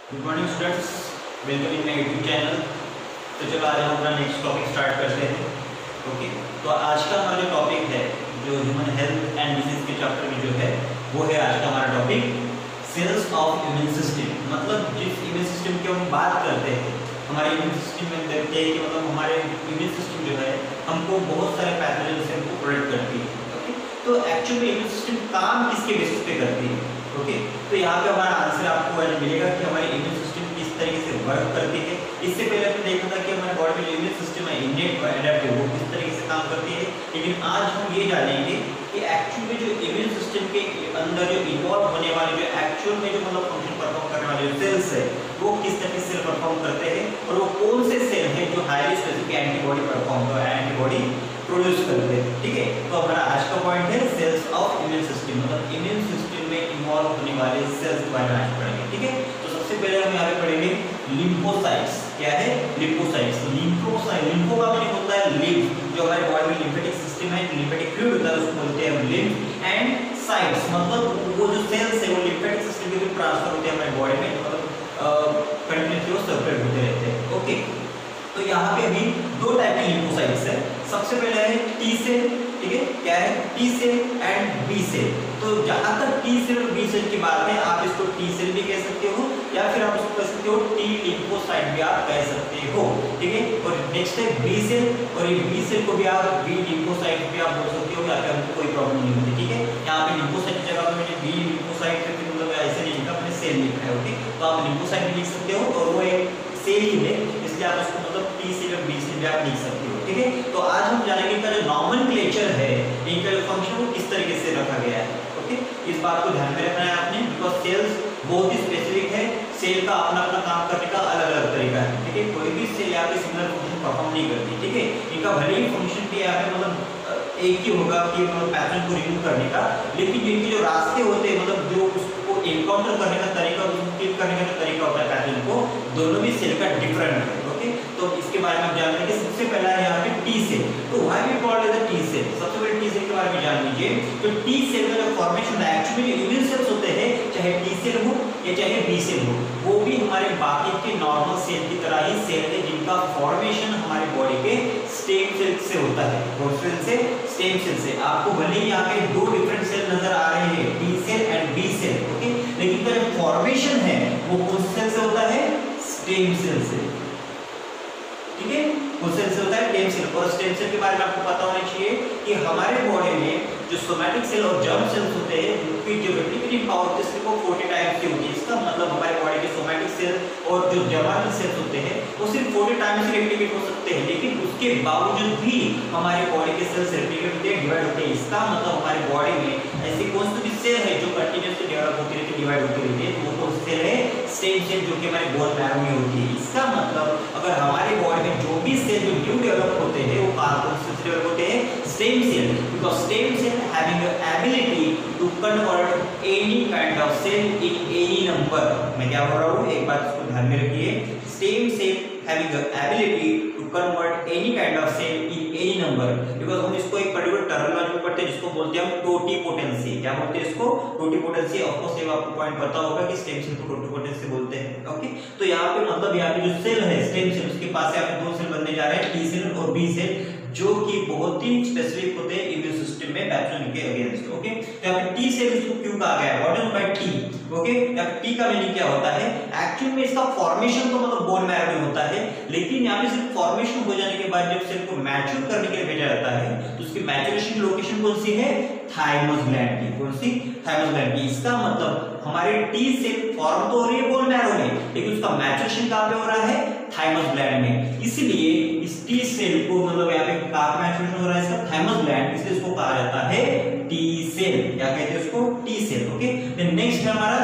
Good morning students, welcome in my YouTube channel. तो चलो आज हम अपना नेक्स्ट टॉपिक स्टार्ट करते हैं। ओके, तो आज का हमारा जो टॉपिक है, जो ह्यूमन हेल्थ एंड डिजीज के चैप्टर में जो है वो है आज का हमारा topic cells of immune system. मतलब जिस इम्यून सिस्टम की हम बात करते हैं, हमारे इम्यून सिस्टम में देखते हैं कि मतलब हमारे इम्यून सिस्टम जो है हमको बहुत सारे पैथोजन से हमको प्रोटेक्ट करती है। ओके, तो एक्चुअली इम्यून सिस्टम काम किसके बेसिस पे करती है? ओके, तो यहाँ पे हमारा आंसर आपको मिलेगा कि हमारी इम्यून सिस्टम किस तरीके से वर्क करती है। इससे पहले हमने देखा था कि हमारे बॉडी में जो इम्यून सिस्टम है इनेट और एडेप्टिव, वो किस तरीके से काम करती है। लेकिन आज हम ये जानेंगे कि एक्चुअली जो इम्यून सिस्टम के अंदर जो इन्वॉल्व होने वाले जो एक्चुअल में जो मतलब फंक्शन परफॉर्म करने वाले जो सेल्स है वो किस तरीके से परफॉर्म करते हैं और वो कौन से सेल हैं जो highly specific antibody perform antibody produce करते हैं। ठीक है, तो हमारा आज का पॉइंट है सेल्स ऑफ इम्यून सिस्टम, मतलब इम्यून सिस्टम में इन्वॉल्व होने वाले सेल्स के बारे में आज पढ़ेंगे। ठीक है, तो सबसे पहले हम यहाँ पे पढ़ेंगे लिम्फोसाइट्स। क्या है? लिम्फोसाइट्स। लिम्फोसाइट, लिम्फो का मतलब होता है लिम्फ, जो हमारे बॉडी में लिम्फेटिक सिस्टम है, लिम्फेटिक फ्लूइड होता है, उसको बोलते हैं लिम्फ। एंड साइट्स मतलब वो जो सेल्स है वो लिम्फेटिक सिस्टम के थ्रू ट्रांसफर होते हैं हमारे बॉडी में, मतलब कंटिन्यूसली वो सर्कुलेट होते रहते हैं। ओके, तो यहाँ पे अभी दो टाइप के लिम्फोसाइट्स है। सबसे पहले है टी सेल। ठीक है, क्या है? T cell and B cell. तो जहां तक टी सेल और बी सेल की बात है, आप इसको टी सेल भी कह सकते हो या फिर आप उसको कह सकते हो टी लिम्फोसाइट भी आप कह सकते हो। ठीक है, और नेक्स्ट है बी सेल, और ये बी सेल को भी आप बी लिम्फोसाइट भी आप बोल सकते हो, या फिर हमको कोई प्रॉब्लम नहीं होती। ठीक है, यहाँ पे लिम्फोसाइट की जगह पे मैंने बी लिम्फोसाइट मतलब ऐसे नहीं लिखा, मैंने सेल लिखा है। ओके, तो आप लिम्फोसाइट भी लिख सकते हो और वो एक सेल ही है, इसलिए आप उसको मतलब टी सेल और बी सेल भी आप लिख सकते हो। ठीक है, तो आज हम जानेंगे इनका जो नॉमेनक्लेचर है, इनका जो फंक्शन वो किस तरीके से रखा गया है। ओके, इस बात को ध्यान में रखना है आपने, बिकॉज सेल्स बहुत ही स्पेसिफिक है, सेल का अपना अपना काम करने का अलग अलग तरीका है। ठीक है, कोई भी सेल यहाँ पे सिमिलर फंक्शन परफॉर्म नहीं करती। ठीक है, इनका भले ही फंक्शन भी यहाँ पे मतलब एक ही होगा कि मतलब पैथोजन को रिमूव करने का, लेकिन इनके जो रास्ते होते हैं, मतलब जो उसको एनकाउंटर करने का तरीका, उसको किल करने का तरीका होता है पैथोजन को, दोनों भी सेल का डिफरेंट है। ओके, तो इसके बारे में आप जान लेंगे। सबसे पहला है यहाँ पे टी सेल। तो why we called it the T cell? सबसे पहले टी सेल के बारे में जान लीजिए। तो टी सेल का जो फॉर्मेशन है, एक्चुअली जो इम्यून सेल्स होते हैं, चाहे टी सेल हो या चाहे बी सेल हो, वो भी हमारे बाकी के नॉर्मल सेल की तरह ही सेल है, जिनका फॉर्मेशन हमारे बॉडी के स्टेम सेल से होता है। कौन सेल से? स्टेम सेल से। आपको भले ही यहाँ पे दो डिफरेंट सेल नजर आ रहे हैं, T cell and B cell. Okay, लेकिन जो फॉर्मेशन है वो कौन सेल से होता है? स्टेम सेल से। ठीक है, कौन सेल से होता है? Stem cell. और स्टेम सेल के बारे में आपको पता होना चाहिए कि हमारे बॉडी में जो सोमैटिक सेल और जर्म सेल्स होते हैं, उनकी जो रेप्लिकेटिंग पावर होती है सिर्फ 40 टाइम्स की होती है। इसका मतलब हमारे बॉडी के सोमैटिक सेल और जो जर्मानल सेल्स होते हैं वो सिर्फ 40 टाइम्स रेप्लिकेट हो सकते हैं, लेकिन उसके बावजूद भी हमारे बॉडी के सेल्स रेप्लिकेट होते हैं, डिवाइड होते हैं। इसका मतलब हमारे बॉडी में ऐसी कौन सी भी सेल है जो कंटीन्यूअसली डेवलप होती रहती है, डिवाइड होती रहती है, तो वो कौन सी सेल है? स्टेम सेल, जो कि हमारे बोन मैरो में होती है। इसका मतलब अगर हमारे बॉडी में जो भी सेल जो न्यू डेवलप होते हैं वो कौन से डेवलप होते हैं? Stem cell, because stem cell having the ability to convert any kind of cell in any number। मैं क्या बोल रहा हूँ, एक बात इसको ध्यान में रखिए। Stem cell having the ability to convert any kind of cell in any number, because हम इसको एक पर्टिकुलर टर्मिनोलॉजी में पढ़ते हैं जिसको बोलते हैं हम टोटिपोटेंसी। क्या बोलते हैं इसको? टोटिपोटेंसी। ऑफ कोर्स ये आपको पॉइंट पता होगा कि स्टेम सेल को टोटिपोटेंसी बोलते हैं। ओके, तो यहाँ पे मतलब यहाँ पे जो सेल है स्टेम सेल, उसके पास यहाँ पे दो सेल बनने जा रहे हैं, टी सेल और बी सेल, जो कि बहुत ही स्पेसिफिक होते हैं इम्यून सिस्टम में पैथोजन के अगेंस्ट। ओके, तो यहाँ पे टी सेल इसको क्यों कहा गया है? What is by T? Okay, यहाँ पे टी का मीनिंग क्या होता है? एक्चुअली में इसका फॉर्मेशन तो मतलब बोन मैरो में होता है, लेकिन यहाँ पे सिर्फ फॉर्मेशन हो जाने के बाद जब सेल को मैच्योर करने के लिए भेजा जाता है तो उसकी मैच्योरेशन की लोकेशन कौन सी है? थाइमस ग्लैंड की। कौन सी? थाइमस ग्लैंड की। इसका मतलब हमारे टी सेल फॉर्म तो हो रही है बोन मैरो में, लेकिन उसका मैच्योरेशन कहां पे हो रहा है? थाइमस ग्लैंड में। इसलिए इस टी सेल को मतलब यहाँ पे कहां मैच्योरेशन हो रहा है? इसका थाइमस ग्लैंड, इसलिए इसको कहा जाता है टी सेल। क्या कहते हैं उसको? T cell. Okay, then next है हमारा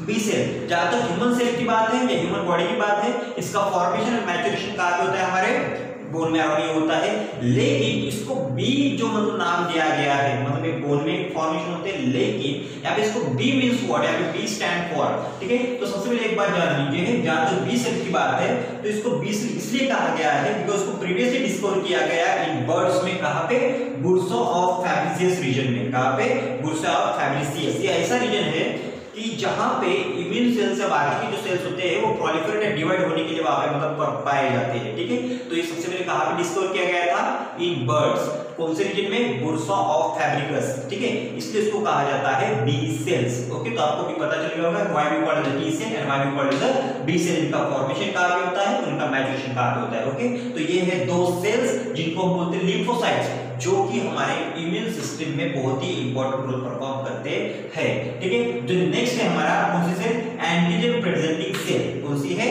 बी सेल। जहां तक ह्यूमन सेल की बात है या ह्यूमन बॉडी की बात है, इसका फॉर्मेशन और मैच्योरेशन कहां पे होता है? हमारे बोन मैरो में होता है, लेकिन इसको बी जो मतलब नाम दिया गया है, मतलब एक बोन में फॉर्मेशन होते हैं, लेकिन यहाँ पे इसको बी मींस व्हाट? यहाँ पे बी स्टैंड फॉर। ठीक है, तो सबसे पहले एक बात जान लीजिए, जहां तक बी सेल की बात है तो इसको बी सेल इसलिए कहा गया है बिकॉज़ इसको प्रीवियसली डिस्कवर किया गया इन बर्ड्स में। कहां पे? बुर्सा ऑफ फैब्रिसियस रीजन में। कहां पे? Bursa of फैब्रिसियस। ये ऐसा रीजन है कि जहां पे इम्यून सेल्स या बाकी के जो सेल्स होते हैं वो प्रोलिफरेट या डिवाइड होने के लिए वहां पे मतलब पाए जाते हैं, ठीक है। तो ये सबसे पहले कहां पे डिस्कवर किया गया था? In birds. कौन से रीजन में? बुर्सा ऑफ फैब्रिकस, ठीक है। इसलिए इसको कहा जाता है बी सेल्स। ओके, तो आपको भी पता चल गया होगा why we call it T cell and why we call it the B cell. इनका फॉर्मेशन कहां पे होता है, उनका मैचुरेशन कहां पे होता है। ओके, तो ये है दो सेल्स जिनको हम बोलते हैं लिम्फोसाइट्स, जो कि हमारे इम्यून सिस्टम में बहुत ही इंपॉर्टेंट रोल परफॉर्म करते हैं, ठीक है। जो नेक्स्ट है हमारा कौन सी सेल? Antigen presenting cell. कौन सी है?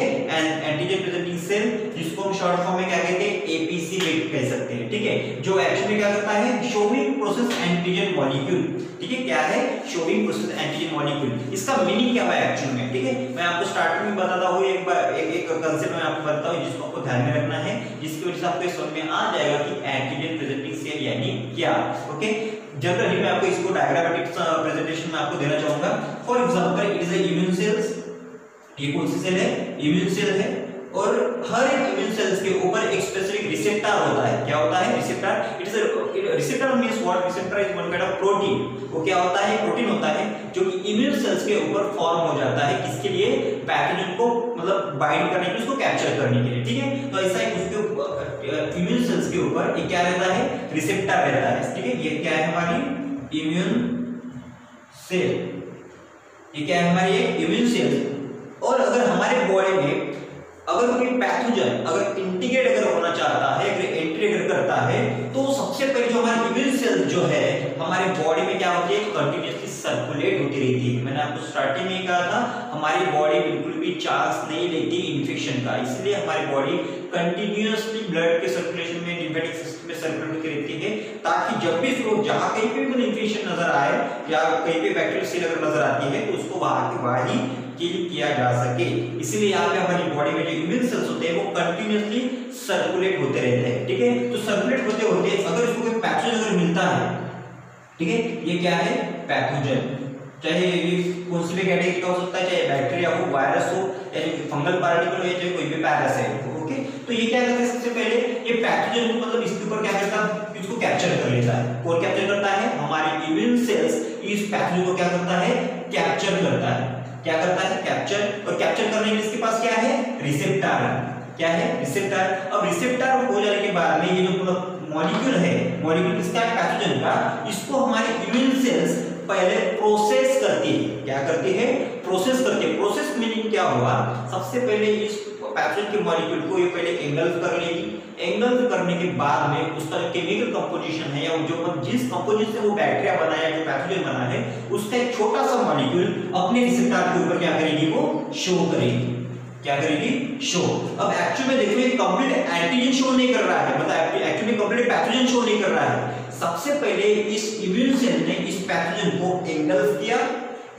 एंटीजन प्रेजेंटिंग सेल, जिसको हम शॉर्ट फॉर्म में क्या कहते हैं? एपीसी कह सकते हैं, ठीक है। जो एक्चुअली क्या करता है? शोविंग प्रोसेस एंटीजन मॉलिक्यूल, ठीक है। क्या है? Showing process antigen molecule. इसका मीनिंग क्या है एक्चुअल में, ठीक है। मैं आपको स्टार्टिंग में बताता हूँ, एक बार एक कांसेप्ट मैं आपको बताता हूँ जिसको आपको ध्यान में रखना है, जिसकी वजह से आपको समझ में आ जाएगा कि एंटीजन प्रेजेंटिंग सेल यानी क्या। ओके, जनरली मैं आपको इसको डायग्रामेटिक प्रेजेंटेशन में आपको देना चाहूंगा। For example it is a immune cells. ये कौन सी सेल है? इम्यून सेल है। और हर एक इम्यून सेल्स के ऊपर एक स्पेसिफिक रिसेप्टर होता है। क्या होता है? Receptor. It is receptor means what? Receptor is one kind of protein. वो क्या होता है? प्रोटीन होता है जो कि इम्यून सेल्स के ऊपर फॉर्म हो जाता है। किसके लिए? पैथोजन को मतलब बाइंड करने के लिए, उसको कैप्चर करने के लिए, ठीक है। तो ऐसा एक उसके इम्यून सेल्स के ऊपर एक क्या रहता है? रिसेप्टर रहता है, ठीक है। ये क्या है? हमारी इम्यून सेल। ये क्या है? हमारी इम्यून सेल। और अगर हमारे बॉडी में अगर कोई पैथोजन अगर इंटीग्रेट अगर होना चाहता है, अगर एंट्री अगर करता है, तो सबसे पहले जो हमारी इम्यून सेल जो है हमारे बॉडी में क्या होती है? कंटिन्यूअसली सर्कुलेट होती रहती है। मैंने आपको स्टार्टिंग में कहा था हमारी बॉडी बिल्कुल भी चांस नहीं लेती इन्फेक्शन का, इसलिए हमारी बॉडी कंटिन्यूअसली ब्लड के सर्कुलेशन में, लिम्फेटिक सिस्टम में सर्कुलेट होती रहती है, ताकि जब भी उसको जहां कहीं पे भी इन्फेक्शन नजर आए या कहीं पे बैक्टीरियल सेल अगर नजर आती है तो उसको वहां के वहां ही किल किया जा सके। इसलिए यहाँ पे हमारी बॉडी में जो इम्यून सेल्स होते हैं वो कंटिन्यूअसली सर्कुलेट होते रहते हैं, ठीक है। तो सर्कुलेट होते होते अगर इसको कोई पैथोजन अगर मिलता है, ठीक है, ये क्या है? पैथोजन। चाहे ये कौन सी भी कैटेगरी का हो सकता है, चाहे बैक्टीरिया हो, वायरस हो, या फंगल पार्टिकल हो, या चाहे कोई भी पैरासाइट हो। ओके, तो ये क्या करता है? सबसे पहले ये पैथोजन को मतलब इसके ऊपर क्या करता है? इसको कैप्चर कर लेता है। और कैप्चर करता है हमारे इम्यून सेल्स इस पैथोजन को क्या करता है? कैप्चर करता है। क्या करता है? कैप्चर। और कैप्चर करने के लिए इसके पास क्या है? रिसेप्टर। क्या है? रिसेप्टर। अब रिसेप्टर हो जाने के बाद में ये जो मॉलिक्यूल है, मॉलिक्यूल किसका है? पैथोजन का। इसको हमारे इम्यून सेल्स पहले प्रोसेस करती है। क्या करती है? प्रोसेस करती है। प्रोसेस मीनिंग क्या हुआ? सबसे पहले इस पैथोजन के मॉलिक्यूल को ये पहले एंगल्फ कर लेगी। एंगल्फ करने के बाद में उसका जो केमिकल कंपोजिशन है या जो जिस कंपोजिशन से वो बैक्टीरिया बना है, जो पैथोजन बना है, उसका एक छोटा सा मॉलिक्यूल अपने रिसेप्टर के ऊपर क्या करेगी? वो शो करेगी। क्या करेगी? शो। अब एक्चुअली में देखो ये कंप्लीट एंटीजन शो नहीं कर रहा है, मतलब एक्चुअली कंप्लीट पैथोजन शो नहीं कर रहा है। सबसे पहले इस इम्यून सेल ने इस पैथोजन को एंगल्फ किया।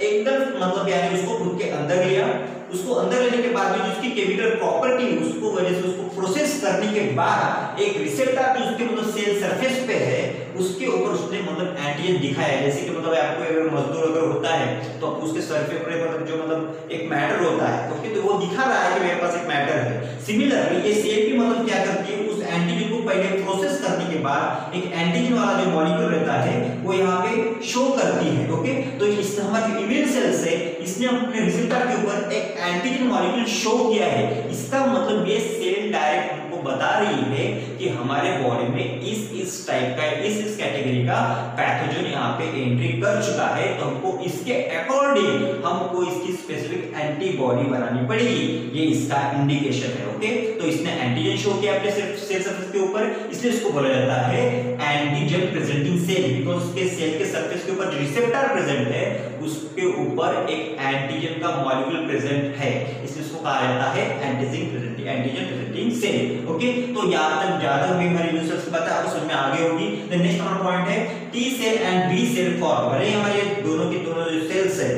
एंगल्फ मतलब यानी उसको खुद के अंदर लिया। उसको अंदर लेने के बाद में जिसकी केमिकल प्रॉपर्टी उसको वजह से उसको प्रोसेस करने के बाद एक रिसेप्टर जो उसके मतलब सेल सरफेस पे है उसके ऊपर उसने मतलब एंटीजन दिखाया। जैसे कि मतलब आपको अगर मजदूर अगर होता है तो उसके सरफेस पे मतलब जो मतलब एक मैटर होता है, ओके, तो वो दिखा रहा है कि मेरे पास एक मैटर है। सिमिलरली ये सेल भी मतलब क्या करती है? उस एंटीजन को पहले प्रोसेस करने के बाद एक एंटीजन वाला जो मॉलिक्यूल रहता है वो यहाँ पे शो करती है। ओके, तो इस हमारे इम्यून सेल से इसने अपने रिसेप्टर के ऊपर एक एंटीजन मॉलिक्यूल शो किया है। इसका मतलब ये सेल डायरेक्ट हमको बता रही है कि हमारे बॉडी में इस टाइप का इस कैटेगरी का पैथोजन यहाँ पे एंट्री कर चुका है, तो हमको इसके अकॉर्डिंग हमको इसकी स्पेसिफिक एंटीबॉडी बनानी पड़ेगी। ये इसका इंडिकेशन है। ओके, तो इसने एंटीजन शो किया अपने सेल सरफेस के ऊपर, इसलिए इसको बोला जाता है एंटीजन प्रेजेंटिंग सेल, बिकॉज़ उसके सेल के सरफेस के ऊपर जो रिसेप्टर प्रेजेंट है उसके ऊपर एक एंटीजन का मॉलिक्यूल प्रेजेंट है, इसलिए इसको कहा जाता है एंटीजन प्रेजेंटिंग सेल। ओके, तो यहां तक ज्यादा भी हमारी इम्यून सेल्स की बात है आपको समझ में आ गई होगी। द नेक्स्ट हमारा पॉइंट है T cell and B cell form. भले हमारे दोनों की दोनों जो सेल्स है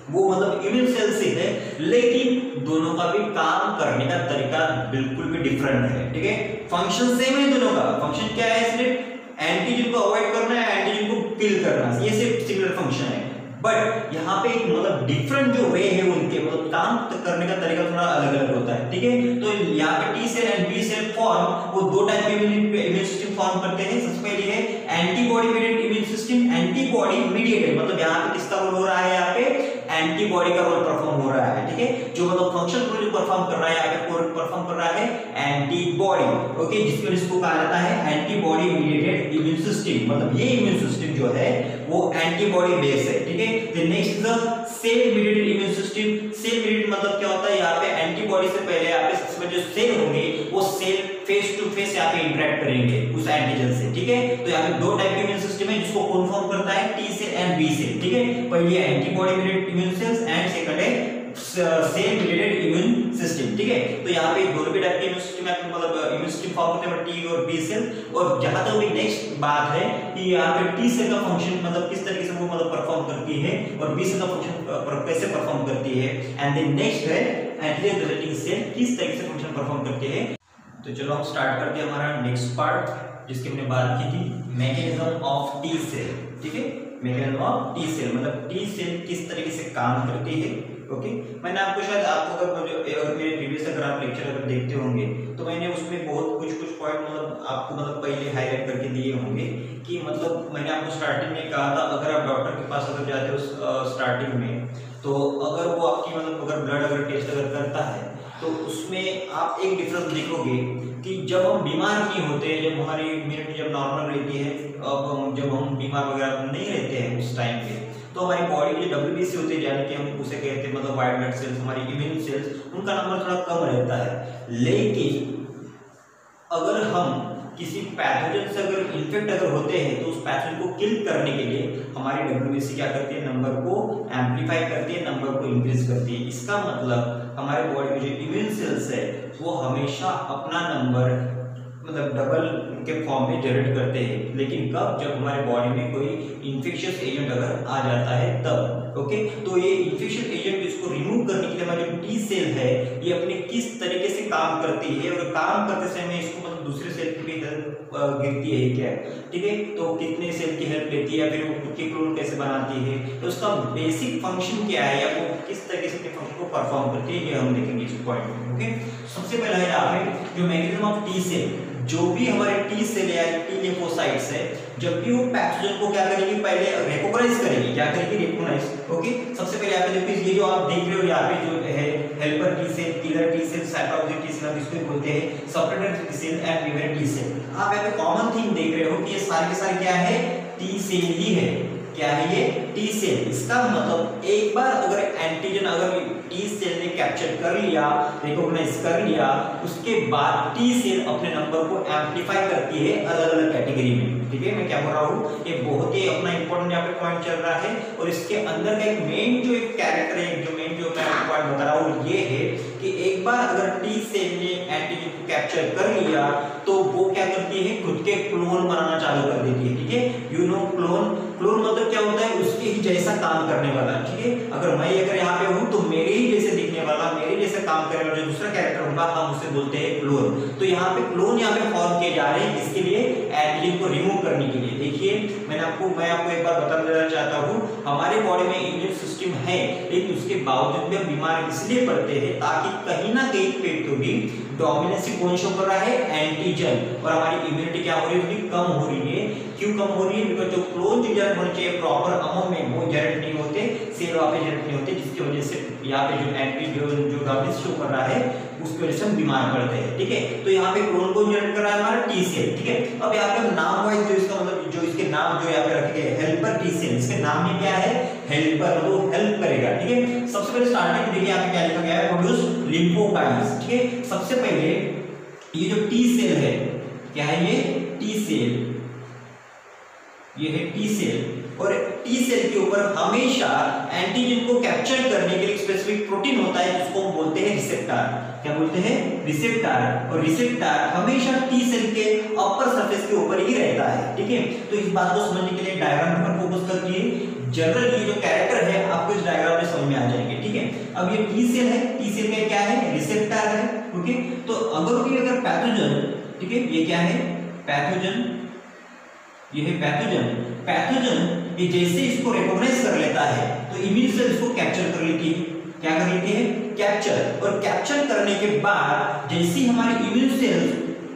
वो मतलब इम्यून सेल से है, लेकिन दोनों का भी काम करने का तरीका बिल्कुल भी डिफरेंट है। ठीक है, फंक्शन सेम है दोनों का। फंक्शन क्या है? सिर्फ एंटीजन को अवॉइड करना है, एंटीजन को किल करना, ये सिर्फ सिमिलर फंक्शन है। बट यहाँ पे एक मतलब डिफरेंट जो वे है उनके मतलब काम करने का तरीका थोड़ा अलग अलग होता है। ठीक है, तो यहाँ पे T cell and B cell form वो दो टाइप के इम्यून सिस्टम फॉर्म करते हैं। सबसे पहले है antibody mediated immune system. Antibody mediated मतलब यहाँ पे किसका रोल हो रहा है? यहाँ पे एंटीबॉडी का रोल परफॉर्म हो रहा है, ठीक है। जो मतलब फंक्शन जो परफॉर्म कर रहा है यहाँ पे परफॉर्म कर रहा है एंटीबॉडी, ओके, जिसको इसको कहा जाता है एंटीबॉडी मीडिएटेड इम्यून सिस्टम। मतलब ये इम्यून सिस्टम जो है वो एंटीबॉडी बेस है, ठीक है। The next is the cell mediated immune system. Cell mediated मतलब क्या होता है, यहाँ पे एंटीबॉडी से पहले यहाँ पे सबसे जो सेल होंगे वो सेल फेस टू फेस यहाँ पे इंटरेक्ट करेंगे उस एंटीजन से, ठीक है। तो यहाँ पे दो टाइप के इम्यून सिस्टम है जिसको कौन फॉर्म करता है, T cell and B cell, ठीक है। पहली है antibody mediated immune cells and second है सेल मीडिएटेड इम्यून सिस्टम, ठीक है। तो यहाँ पे दोनों भी टाइप के इम्यून सिस्टम है, मतलब इम्यून सिस्टम फॉर्म होते हैं टी और बी सेल। और जहां तक भी नेक्स्ट बात है कि यहाँ पे टी सेल का फंक्शन मतलब किस तरीके से वो मतलब परफॉर्म करती है और बी सेल का फंक्शन कैसे परफॉर्म करती है, एंड देन नेक्स्ट है एंटीजन प्रेजेंटिंग सेल किस तरीके से फंक्शन परफॉर्म करती है। तो चलो हम स्टार्ट करते हैं हमारा नेक्स्ट पार्ट जिसकी हमने बात की थी, मैकेनिज्म ऑफ टी सेल, ठीक है। मैकेनिज्म ऑफ टी सेल मतलब टी सेल किस तरीके से काम करती है, ओके। मैंने आपको शायद आपको अगर मेरे प्रीवियस अगर आप लेक्चर अगर देखते होंगे तो मैंने उसमें बहुत कुछ पॉइंट मतलब आपको मतलब पहले हाईलाइट करके दिए होंगे कि मतलब मैंने आपको स्टार्टिंग में कहा था अगर आप डॉक्टर के पास अगर जाते हो स्टार्टिंग में, तो अगर वो आपकी मतलब अगर ब्लड अगर टेस्ट अगर करता है तो उसमें आप एक डिफरेंस देखोगे कि जब हम बीमार नहीं होते, जब हमारी इम्यूनिटी जब नॉर्मल रहती है, अब जब हम बीमार वगैरह नहीं रहते हैं उस टाइम पे, तो हमारी बॉडी की जो WBC होती है यानी कि हम उसे कहते हैं मतलब व्हाइट ब्लड सेल्स, हमारी इम्यून सेल्स, उनका नंबर थोड़ा कम रहता है। लेकिन अगर हम किसी पैथोजन से अगर इन्फेक्ट अगर होते हैं तो उस पैथोजन को किल करने के लिए हमारी WBC क्या करती है, नंबर को एम्पलीफाई करती है, नंबर को इंक्रीज करती है। इसका मतलब हमारे बॉडी में जो इम्यून सेल्स है वो हमेशा अपना नंबर मतलब डबल के फॉर्म में जनरेट करते हैं। लेकिन कब, जब हमारे बॉडी में कोई इन्फेक्शियस एजेंट अगर आ जाता है तब, ओके। तो ये इन्फेक्शियस एजेंट इसको रिमूव करने के लिए हमारी जो टी सेल है ये अपने किस तरीके से काम करती है और काम करते समय इसको मतलब दूसरे सेल की भी हेल्प गिरती है क्या, ठीक है। तो कितने सेल की हेल्प लेती है या फिर वो खुद के क्लोन कैसे बनाती है, तो उसका बेसिक फंक्शन क्या है या वो किस तरीके से अपने फंक्शन को परफॉर्म करती है, ये हम देखेंगे इस पॉइंट में, ओके। सबसे पहला है यहाँ पे जो मैकेनिज्म ऑफ टी सेल, जो भी हमारे टी सेल या टी लिम्फोसाइट्स है, जब भी वो पैथोजन को क्या करेगी, पहले रिकॉग्नाइज करेगी, क्या करेगी, रिकॉग्नाइज, ओके। सबसे पहले यहाँ पे देखिए ये जो आप देख रहे हो यहाँ पे जो है helper T cell, killer T cell, cytotoxic T cell, इसको बोलते हैं suppressor T cell and liver T cell. आप यहाँ पे कॉमन थिंग देख रहे हो कि ये सारे के सारे क्या है, टी सेल ही है। क्या है ये, टी सेल। इसका मतलब एक बार अगर एंटीजन अगर टी सेल ने कैप्चर कर लिया, रिकॉग्नाइज कर लिया, उसके बाद टी सेल अपने नंबर को एम्पलीफाई करती है अलग अलग कैटेगरी में, ठीक है। मैं क्या बोल रहा हूँ, ये बहुत ही अपना इंपॉर्टेंट यहाँ पे पॉइंट चल रहा है। और इसके अंदर का एक मेन जो एक कैरेक्टर है, जो मेन जो मैं पॉइंट बता रहा हूँ ये है कि एक बार अगर टी सेल ने एंटीजन को कैप्चर कर लिया तो वो क्या करती है, खुद के क्लोन बनाना चालू कर देती है, ठीक है। यू नो क्लोन, क्लोन मतलब क्या होता है, उसके ही जैसा काम करने वाला, ठीक है। अगर मैं अगर यहाँ पे हूँ तो मेरे ही जैसे दिखने वाला, मेरे जैसे काम करने वाला जो दूसरा कैरेक्टर होगा हम उसे बोलते हैं क्लोन। तो यहाँ पे क्लोन यहाँ पे फॉर्म किए जा रहे हैं, इसके लिए एंटीजन को रिमूव करने के लिए। देखिए मैं आपको एक बार बता देना चाहता हूँ, हमारे बॉडी में इम्यून सिस्टम है, लेकिन उसके बावजूद भी हम बीमार इसलिए पड़ते हैं ताकि कहीं ना कहीं पे तो भी डोमिनेंसी कौन शो कर रहा है, एंटीजन, और हमारी इम्यूनिटी क्या हो रही है, कम हो रही है। क्यों कम हो रही है, बिकॉज जो क्लोन जो जनरेट होने चाहिए प्रॉपर अमाउंट में वो जनरेट नहीं होते, सेल वहां पे जनरेट नहीं होते, जिसकी वजह से यहाँ पे जो एंटीजन जो डोमिनेंस शो कर रहा है उसकी वजह से हम बीमार पड़ते हैं, ठीक है। तो यहाँ पे क्लोन को जनरेट कर रहा है हमारा टी सेल, ठीक है। अब यहाँ पे नाम वाइज जो इसका मतलब जो इसके नाम जो यहाँ पे रखे गए हेल्पर टी सेल, इसके नाम में क्या है, हेल्पर, वो हेल्प करेगा, ठीक है। सबसे पहले स्टार्टिंग देखिए यहाँ पे क्या लिखा गया है, प्रोड्यूस लिम्फोकाइन्स, ठीक है। सबसे पहले ये जो टी सेल है, क्या है ये, टी सेल, ये है टी सेल। और टी सेल के ऊपर हमेशा एंटीजन को कैप्चर करने के लिए स्पेसिफिक प्रोटीन होता है जिसको हम बोलते हैं रिसेप्टर। क्या बोलते हैं, रिसेप्टर। और रिसेप्टर हमेशा टी सेल के अपर सरफेस के ऊपर ही रहता है, ठीक है। तो इस बात को समझने के लिए डायग्राम पर फोकस करके जनरल ये जो कैरेक्टर है आपको इस डायग्राम में समझ में आ जाएंगे, ठीक है। अब ये टी सेल है, टी सेल में क्या है, रिसेप्टर है, ओके। तो अगर पैथोजन, ठीक है, ये क्या है, पैथोजन, ये है पैथोजन। पैथोजन ये जैसे इसको रिकॉग्नाइज कर लेता है तो इम्यून सेल इसको कैप्चर कर लेती है, क्या कर लेती है, कैप्चर। और कैप्चर करने के बाद जैसे हमारे इम्यून सेल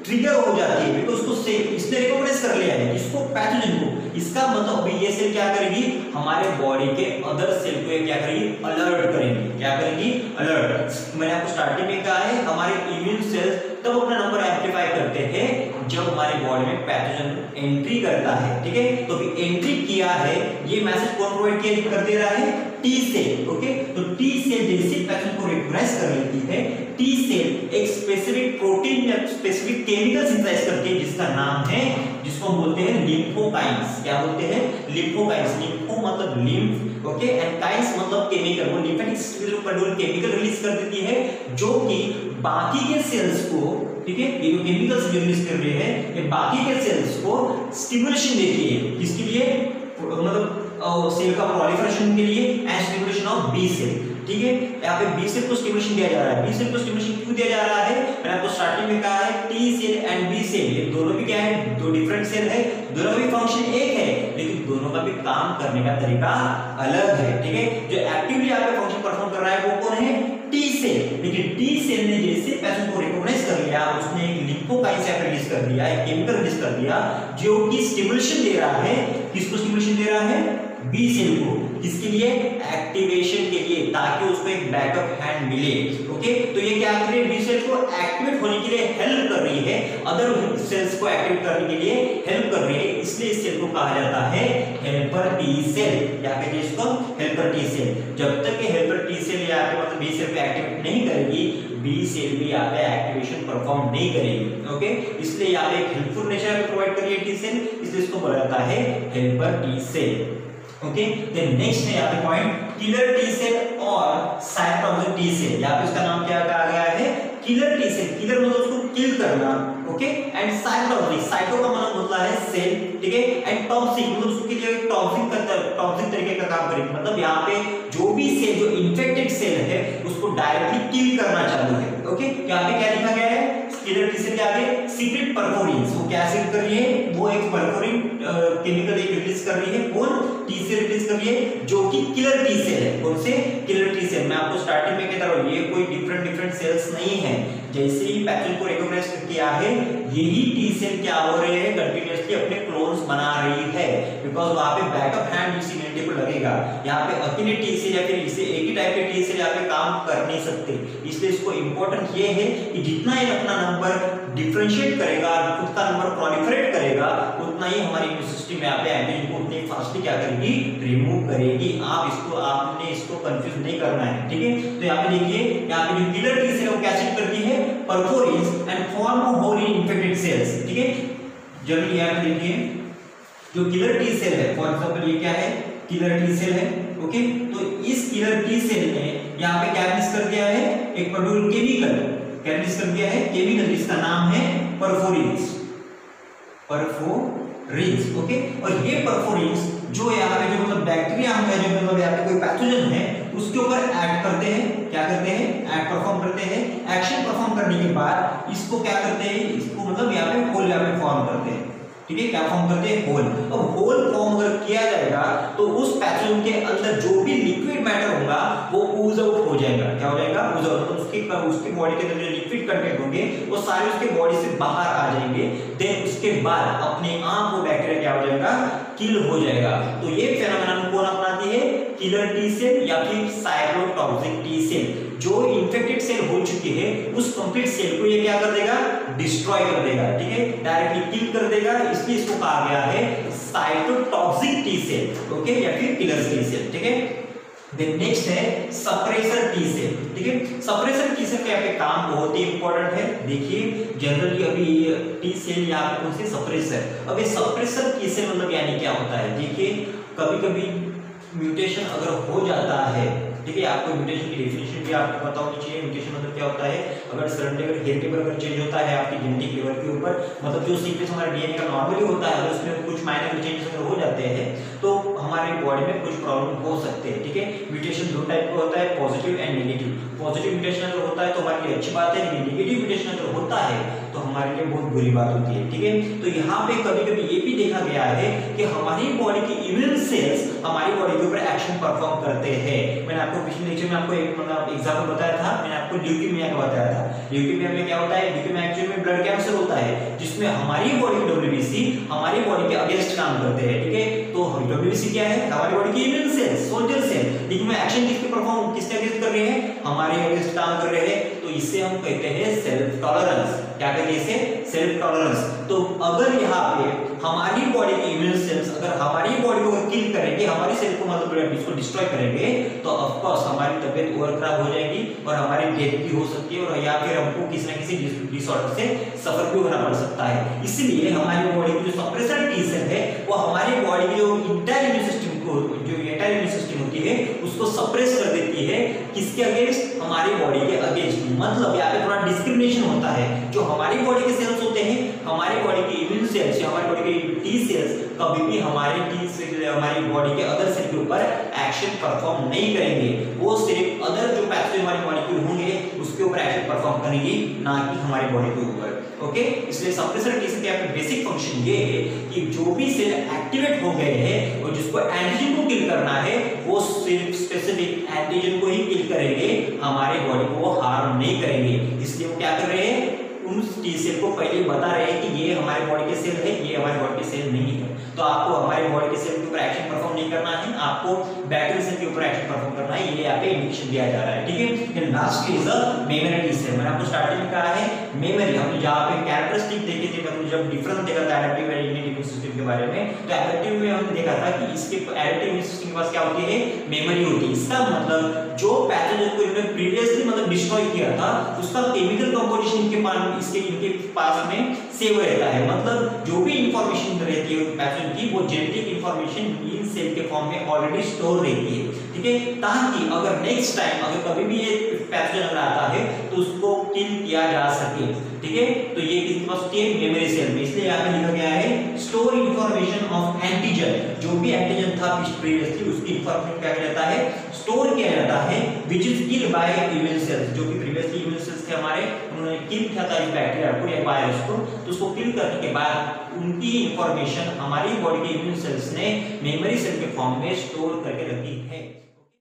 ट्रिगर हो जाती है बिकॉज उसको इसने रिकॉग्नाइज कर लिया है इसको पैथोजन को। इसका मतलब अभी ये सेल क्या करेगी, हमारे बॉडी के अदर सेल को क्या करेगी, अलर्ट करेगी। क्या करेगी, अलर्ट। मैंने आपको स्टार्टिंग में कहा है हमारे इम्यून सेल्स तब अपना नंबर एम्प्लीफाई करते हैं जब हमारी बॉडी में पैथोजन एंट्री करता है। ठीक है, तो अभी एंट्री किया है, ये मैसेज कौन प्रोवाइड कर दे रहा है, टी सेल। ओके, तो टी सेल जैसे पैथोजन को रिकॉग्नाइज कर लेती है, टी सेल एक स्पेसिफिक प्रोटीन या स्पेसिफिक केमिकल सिंथेसाइज करती है जिसका नाम है, जिसको हम बोलते हैं लिम्फोकाइन्स। क्या बोलते हैं, लिम्फोकाइन्स। लिम्फो मतलब लिम्फ, ओके, एंड काइन्स मतलब केमिकल। वो लिम्फेटिक सिस्टम पर केमिकल रिलीज कर देती है जो कि बाकी के सेल्स को, ठीक है, ये जो केमिकल्स रिलीज कर रहे हैं ये बाकी के सेल्स को स्टिमुलेशन देती है। किसके लिए, मतलब सेल का प्रोलिफरेशन के लिए and stimulation of B cell. ठीक है, यहाँ पे बी सेल को स्टिमुलेशन दिया जा रहा है। बी सेल को स्टिमुलेशन क्यों दिया जा रहा है, मैंने आपको स्टार्टिंग में कहा है T cell and B cell ये दोनों भी क्या है, दो डिफरेंट सेल है, दोनों भी फंक्शन एक है लेकिन दोनों का भी काम करने का तरीका अलग है। ठीक है, जो एक्टिवली यहाँ पे फंक्शन परफॉर्म कर रहा है वो कौन है, टी सेल। लेकिन टी सेल ने जैसे पैथोजन को रिकॉग्नाइज कर लिया, उसने एक लिम्फोकाइन से रिलीज कर दिया, एक केमिकल रिलीज कर दिया जो कि स्टिमुलेशन दे रहा है। किसको स्टिमुलेशन दे रहा है, बी सेल को। किसके लिए, एक्टिवेशन के लिए, ताकि उसको एक बैकअप हैंड मिले। ओके, तो ये क्या कर रही है, बी सेल को एक्टिवेट होने के लिए हेल्प कर रही है, अदर सेल्स को एक्टिवेट करने के लिए हेल्प कर रही है, इसलिए इस सेल को कहा जाता है हेल्पर टी सेल। क्या कहते हैं इसको, हेल्पर टी सेल। जब तक ये हेल्पर टी सेल यहाँ पे मतलब बी सेल पे एक्टिवेट नहीं करेगी, बी सेल भी यहाँ पे एक्टिवेशन परफॉर्म नहीं करेगी। ओके, इसलिए यहाँ पे एक हेल्पफुल नेचर प्रोवाइड कर रही है टी सेल, इसलिए इसको बोला जाता है helper T cell. Okay, then next है यहाँ पे पॉइंट किलर टी सेल और साइटोटॉक्सिक टी सेल। यहाँ पे इसका नाम क्या कहा गया है, किलर टी सेल। किलर मतलब उसको किल करना, ओके, एंड साइटोटॉक्सिक, साइटो का मतलब होता है सेल, ठीक है, एंड टॉक्सिक मतलब उसके लिए टॉक्सिक तरीके का काम करेगी। मतलब यहाँ पे जो भी सेल, जो इन्फेक्टेड सेल है उसको डायरेक्टली किल करना चालू है। ओके, यहाँ पे क्या लिखा गया है, किलर टी सेल के आगे सीक्रेट परफोरिन्स, वो क्या सीक्रेट कर रही है, वो एक परफोरिन केमिकल एक रिलीज कर रही है, कौन, टी सेल रिलीज कर रही है जो कि किलर टी सेल है। कौन से, किलर टी सेल। मैं आपको स्टार्टिंग में कहता रहा हूं ये कोई डिफरेंट सेल्स नहीं है, जैसे ही पैथोजन को रिकॉग्नाइज किया है यही टी सेल क्या हो रहे हैं, कंटीन्यूअसली अपने क्लोन्स बना रही है, बिकॉज़ वहां पे बैकअप हैंड इस इम्यूनिटी को लगेगा। यहाँ पे अकेले टी सेल या फिर इसे एक ही टाइप के टी सेल यहाँ पे काम कर नहीं सकते, इसलिए इसको इंपॉर्टेंट ये है कि जितना ये अपना नंबर डिफरेंशिएट करेगा, खुद का नंबर प्रोलिफरेट करेगा, उतना ही हमारी इम्यून सिस्टम यहाँ पे एंटीजन को उतनी फास्टली क्या करेगी, रिमूव करेगी। आपने इसको कंफ्यूज नहीं करना है, ठीक है। तो यहाँ पे देखिए, यहाँ पे जो किलर टी सेल है वो क्या चीज करती है, perforins and form Holi infected cells, ठीक है। जनरली यहाँ पे देखिए जो किलर टी सेल है, फॉर एग्जांपल ये क्या है, किलर टी सेल है, ओके। तो इस किलर टी सेल ने यहाँ पे क्या रिलीज कर दिया है, एक पर्टिकुलर केमिकल क्या रिलीज कर दिया है, केमिकल जिसका नाम है परफोरिन्स, ओके। और ये परफोरिन्स जो यहाँ पे जो मतलब बैक्टीरिया है, जो मतलब यहाँ पे कोई पैथोजन है उसके ऊपर एक्ट करते हैं, क्या करते हैं, एक्ट परफॉर्म करते हैं। एक्शन परफॉर्म करने के बाद इसको क्या करते हैं, इसको मतलब यहाँ पे होल यहाँ पे फॉर्म करते हैं, ठीक है। क्या फॉर्म करते हैं, होल। अब होल फॉर्म अगर किया जाएगा तो उस पैथोजन के अंदर जो भी लिक्विड मैटर होगा वो ऊज आउट हो जाएगा। क्या हो जाएगा, ऊज आउट। तो उसके बॉडी के अंदर जो लिक्विड कंटेंट होंगे वो सारे उसके बॉडी से बाहर आ जाएंगे। देन उसके बाद अपने आप वो बैक्टीरिया क्या हो जाएगा, किल हो जाएगा। तो ये फेनोमेनन कौन अपनाती है, किलर टी सेल या फिर साइटोटॉक्सिक टी सेल। जो इन्फेक्टेड सेल हो चुकी है उस कंप्लीट सेल को ये क्या कर देगा, डिस्ट्रॉय कर देगा, ठीक है, डायरेक्टली किल कर देगा। इसलिए इसको कहा गया है साइटोटॉक्सिक टी सेल, ओके, या फिर किलर टी सेल, ठीक है। देन नेक्स्ट है सप्रेसर टी सेल, ठीक है। सप्रेसर टी सेल का यहाँ पे काम बहुत ही इंपॉर्टेंट है। देखिए जनरली अभी टी सेल यहाँ पे कौन सी, सप्रेसर। अब ये सप्रेसर टी सेल मतलब यानी क्या होता है, देखिए कभी कभी म्यूटेशन अगर हो जाता है, ठीक है, आपको म्यूटेशन की डेफिनेशन भी आपको पता होनी चाहिए। म्यूटेशन मतलब क्या होता है, अगर सडनली अगर हेयर टेबल अगर चेंज होता है आपकी जेनेटिक लेवल के ऊपर, मतलब जो सीक्वेंस हमारा डीएनए का नॉर्मली होता है अगर उसमें कुछ माइनर चेंजेस अगर हो जाते हैं तो हमारे बॉडी में कुछ प्रॉब्लम हो सकते हैं, ठीक है। म्यूटेशन दो टाइप का होता है, positive and negative. Positive mutation अगर होता है तो हमारे लिए अच्छी बात है, लेकिन नेगेटिव म्यूटेशन अगर होता है तो हमारे लिए बहुत बुरी बात होती है, ठीक है। तो यहाँ पे कभी कभी ये भी देखा गया है कि हमारी बॉडी की इम्यून सेल्स हमारी बॉडी के ऊपर एक्शन परफॉर्म करते हैं। मैंने आपको पिछले लेक्चर में आपको एक एग्जांपल बताया था, मैंने आपको ल्यूकेमिया का बताया था। ल्यूकेमिया में क्या होता है, ल्यूकेमिया एक्चुअली में ब्लड कैंसर होता है, जिसमें हमारी बॉडी की डब्ल्यूबीसी हमारी बॉडी के अगेंस्ट काम करते हैं, ठीक है। तो डब्ल्यूबीसी क्या है, हमारी बॉडी की इम्यून सेल्स, सोल्जर सेल, लेकिन में एक्शन किसके अगेंस्ट कर रहे हैं, हमारे अगेंस्ट काम कर रहे हैं। तो इसे हम कहते हैं सेल्फ टॉलरेंस। क्या कहते हैं इसे, सेल्फ टॉलरेंस। तो अगर यहाँ पे हमारी बॉडी की इम्यून सेल्स अगर हमारी बॉडी को किल करेंगे, हमारी सेल को मतलब इसको डिस्ट्रॉय करेंगे, तो ऑफ कोर्स हमारी तबीयत और खराब हो जाएगी और हमारी डेथ भी हो सकती है, और या फिर हमको किसी न किसी डिसऑर्डर से सफर भी होना पड़ सकता है। इसलिए हमारी बॉडी की जो सप्रेसर टी सेल है वो हमारी बॉडी की जो इंटायर इम्यून सिस्टम को, जो इंटायर इम्यून सिस्टम होती है उसको सप्रेस कर देती है। किसके अगेंस्ट, हमारी बॉडी के अगेंस्ट। मतलब यहाँ पे थोड़ा डिस्क्रिमिनेशन होता है। जो हमारी बॉडी के सेल्स होते हैं, हमारी बॉडी की इम्यून सेल्स या हमारी बॉडी की टी सेल्स कभी भी हमारे टी सेल हमारी बॉडी के अदर सेल के ऊपर एक्शन परफॉर्म नहीं करेंगे। वो सिर्फ अदर जो पैथोजन हमारी मॉलिक्यूल होंगे उसके ऊपर एक्शन परफॉर्म करेंगी, ना कि हमारी बॉडी के ऊपर। ओके, इसलिए सप्रेसर टी सेल का बेसिक फंक्शन ये है कि जो भी सेल एक्टिवेट हो गए हैं और जिसको एंटीजन को किल करना है वो सिर्फ स्पेसिफिक एंटीजन को ही किल करेंगे, हमारे बॉडी को वो हार्म नहीं करेंगे। इसलिए वो क्या कर रहे हैं, उन टी सेल को पहले बता रहे हैं कि ये हमारे बॉडी के सेल है, ये हमारे बॉडी के सेल नहीं है। तो आपको हमारे बॉडी के सेल के ऊपर एक्शन परफॉर्म नहीं करना है, आपको बैक्टीरियल सेल के ऊपर एक्शन परफॉर्म करना है। ये यहाँ पे इंडिकेशन दिया जा रहा है, ठीक है। Last is the memory T cell. मैंने आपको स्टार्टिंग में कहा है मेमोरी, हमने जहाँ पे कैरेक्टरिस्टिक देखे थे, मतलब जब डिफरेंस देखा था एडेप्टिव और इनेटिव इम्यून सिस्टम के बारे में, तो एडेप्टिव में हमने देखा था कि इसके एडेप्टिव इम्यून सिस्टम के पास क्या होती है, मेमोरी होती है। इसका मतलब जो पैथोजन को इन्होंने प्रीवियसली मतलब डिस्ट्रॉय किया था उसका केमिकल कंपोजिशन इनके पास में सेव रहता है। मतलब जो भी इंफॉर्मेशन रहती है पैथोजन की, वो जेनेटिक इंफॉर्मेशन इन सेल के फॉर्म में ऑलरेडी स्टोर रहती है, ठीक है। ताकि अगर नेक्स्ट टाइम अगर कभी भी ये पैथोजन अगर आता है तो उसको किल किया जा सके, ठीक है। तो ये किसके पास होती है, मेमोरी सेल में। इसलिए यहाँ पे लिखा गया है स्टोर इंफॉर्मेशन ऑफ एंटीजन। जो भी एंटीजन था प्रीवियसली उसकी इंफॉर्मेशन क्या किया जाता है, स्टोर किया जाता है, which is killed by immune cells. जो कि प्रीवियसली इम्यून सेल्स थे हमारे, उन्होंने किल किया था इस बैक्टीरिया को या वायरस को, तो उसको किल करने के बाद उनकी इंफॉर्मेशन हमारी बॉडी के इम्यून सेल्स ने मेमोरी सेल के फॉर्म में स्टोर करके रखी है।